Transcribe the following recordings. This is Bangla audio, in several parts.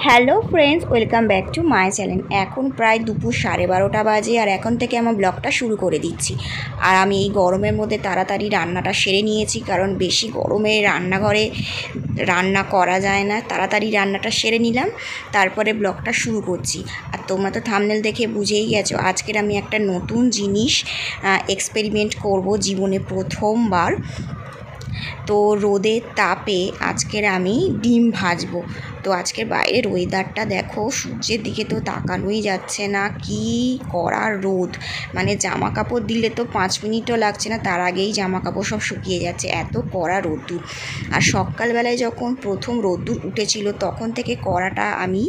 Hello friends, welcome back to my channel. এখন প্রায় দুপুর 12:30 বাজে, আর এখন থেকে আমার ব্লগটা শুরু করে দিচ্ছি। আর আমি এই গরমের মধ্যে তাড়াতাড়ি রান্নাটা সেরে নিয়েছি, কারণ বেশি গরমে রান্নাঘরে রান্না করা যায় না। তাড়াতাড়ি রান্নাটা সেরে নিলাম, তারপরে ব্লগটা শুরু করছি। আর তোমরা তো থাম্বনেল দেখে বুঝেই গেছো, আজকের আমি একটা নতুন জিনিস এক্সপেরিমেন্ট করব জীবনে প্রথমবার। তো রোদের তাপে আজকের আমি ডিম ভাজবো। তো আজকের বাইরের ওয়েদারটা দেখো, সূর্যের দিকে তো তাকানোই যাচ্ছে না, কি কড়া রোদ। মানে জামা কাপড় দিলে তো 5 মিনিটও লাগছে না, তার আগেই জামা কাপড় সব শুকিয়ে যাচ্ছে, এত কড়া রোদ্দুর। আর সকালবেলায় যখন প্রথম রোদ্দুর উঠেছিল তখন থেকে কড়াটা আমি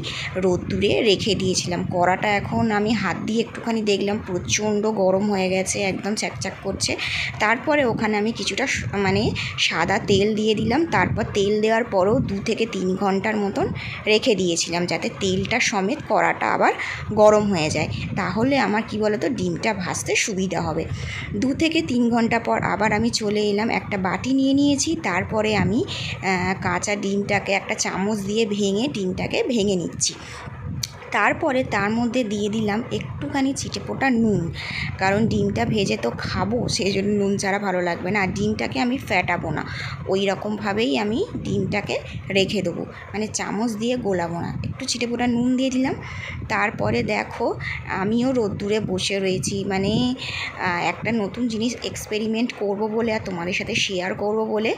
রোদ্দুরে রেখে দিয়েছিলাম। কড়াটা এখন আমি হাত দিয়ে একটুখানি দেখলাম প্রচণ্ড গরম হয়ে গেছে, একদম চ্যাকচ্যাক করছে। তারপরে ওখানে আমি কিছুটা সাদা তেল দিয়ে দিলাম। তারপর তেল দেওয়ার পরও 2 থেকে 3 ঘন্টার মতন রেখে দিয়েছিলাম, যাতে তেলটা সমেত কড়াটা আবার গরম হয়ে যায়। তাহলে আমার কি বলতো, ডিমটা ভাজতে সুবিধা হবে। 2 থেকে 3 ঘন্টা পর আবার আমি চলে এলাম, একটা বাটি নিয়ে নিয়েছি। তারপরে আমি কাঁচা ডিমটাকে একটা চামচ দিয়ে ডিমটাকে ভেঙে নিচ্ছি। তারপরে তার মধ্যে দিয়ে দিলাম একটুখানি চিটেফোঁটা নুন, কারণ ডিমটা ভেজে তো খাবো, সেই জন্য নুন ছাড়া ভালো লাগবে না। আর ডিমটাকে আমি ফ্যাটাবো না, ওই রকমভাবেই আমি ডিমটাকে রেখে দেবো, মানে চামচ দিয়ে গোলাবো না। একটু চিটেফোঁটা নুন দিয়ে দিলাম। তারপরে দেখো, আমিও রোদ্দুরে বসে রয়েছি, মানে একটা নতুন জিনিস এক্সপেরিমেন্ট করব বলে আর তোমাদের সাথে শেয়ার করব বলে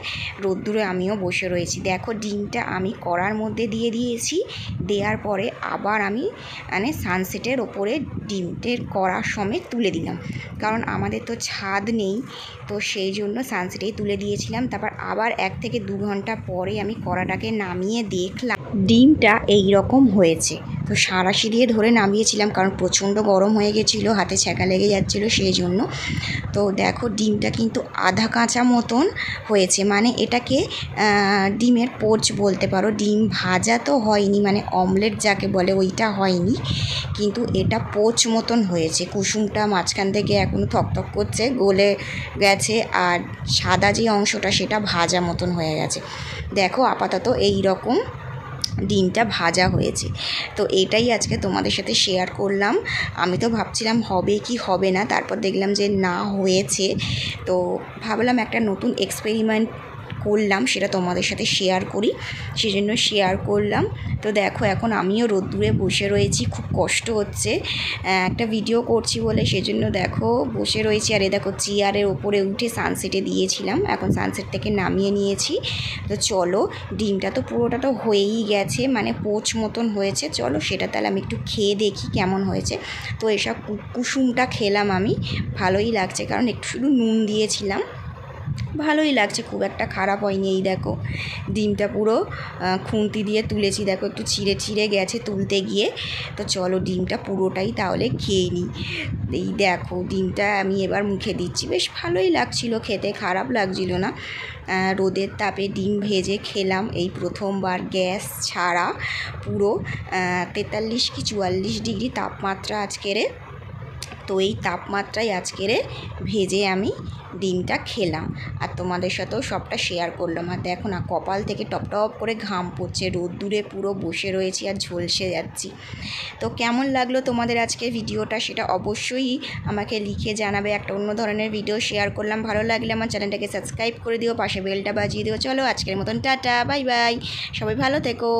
রোদ্দুরে আমিও বসে রয়েছি। দেখো, ডিমটা আমি কড়ার মধ্যে দিয়ে দিয়েছি। দেওয়ার পরে আবার আমি মানে সানসেটের ওপরে ডিমটের কড়া সমেত তুলে দিলাম, কারণ আমাদের তো ছাদ নেই, তো সেই জন্য সানসেটেই তুলে দিয়েছিলাম। তারপর আবার 1 থেকে 2 ঘন্টা পরে আমি কড়াটাকে নামিয়ে দেখলাম ডিমটা এই রকম হয়েছে। তো সাঁড়াশি দিয়ে ধরে নামিয়েছিলাম, কারণ প্রচণ্ড গরম হয়ে গেছিলো, হাতে ছ্যাঁকা লেগে যাচ্ছিলো সেই জন্য। তো দেখো, ডিমটা কিন্তু আধা কাঁচা মতন হয়েছে, মানে এটাকে ডিমের পোচ বলতে পারো। ডিম ভাজা তো হয়নি, মানে অমলেট যাকে বলে ওইটা হয়নি, কিন্তু এটা পোচ মতন হয়েছে। কুসুমটা মাঝখান থেকে এখনও থকথক করছে, গলে গেছে, আর সাদা যে অংশটা সেটা ভাজা মতন হয়ে গেছে। দেখো, আপাতত এই রকম ডিমটা ভাজা হয়েছে। তো এটাই আজকে তোমাদের সাথে শেয়ার করলাম। আমি তো ভাবছিলাম হবে কি হবে না, তারপর দেখলাম যে না, হয়েছে। তো ভাবলাম একটা নতুন এক্সপেরিমেন্ট করলাম, সেটা তোমাদের সাথে শেয়ার করি, সেজন্য শেয়ার করলাম। তো দেখো, এখন আমিও রোদ্দুরে বসে রয়েছি, খুব কষ্ট হচ্ছে একটা ভিডিও করছি বলে, সেজন্য দেখো বসে রয়েছি। আর দেখো, চেয়ারের ওপরে উঠে সানসেটে দিয়েছিলাম, এখন সানসেট থেকে নামিয়ে নিয়েছি। তো চলো, ডিমটা তো পুরোটা তো হয়েই গেছে, মানে পোচ মতন হয়েছে। চলো সেটা তাহলে আমি একটু খেয়ে দেখি কেমন হয়েছে। তো এসব কুসুমটা খেলাম আমি, ভালোই লাগছে, কারণ একটু শুধু নুন দিয়েছিলাম, ভালোই লাগছে, খুব একটা খারাপ হয়নি। এই দেখো, ডিমটা পুরো খুন্তি দিয়ে তুলেছি, দেখো একটু ছিঁড়ে ছিঁড়ে গেছে তুলতে গিয়ে। তো চলো, ডিমটা পুরোটাই তাহলে খেয়ে নিই। এই দেখো, ডিমটা আমি এবার মুখে দিচ্ছি, বেশ ভালোই লাগছিল খেতে, খারাপ লাগছিল না। রোদের তাপে ডিম ভেজে খেলাম এই প্রথমবার, গ্যাস ছাড়া। পুরো 43 কি 44 ডিগ্রি তাপমাত্রা আজকেরে। তো এই তাপমাত্রায় আজকেরে ভেজে আমি ডিমটা খেলাম, আর তোমাদের সাথেও সবটা শেয়ার করলাম। আর দেখো না, কপাল থেকে টপ টপ করে ঘাম পড়ছে, রোদ্দুরে পুরো বসে রয়েছি আর ঝলসে যাচ্ছি। তো কেমন লাগলো তোমাদের আজকের ভিডিওটা, সেটা অবশ্যই আমাকে লিখে জানাবে। একটা অন্য ধরনের ভিডিও শেয়ার করলাম, ভালো লাগলে আমার চ্যানেলটাকে সাবস্ক্রাইব করে দিও, পাশে বেলটা বাজিয়ে দিও। চলো, আজকের মতন টাটা, বাই বাই, সবাই ভালো থেকো।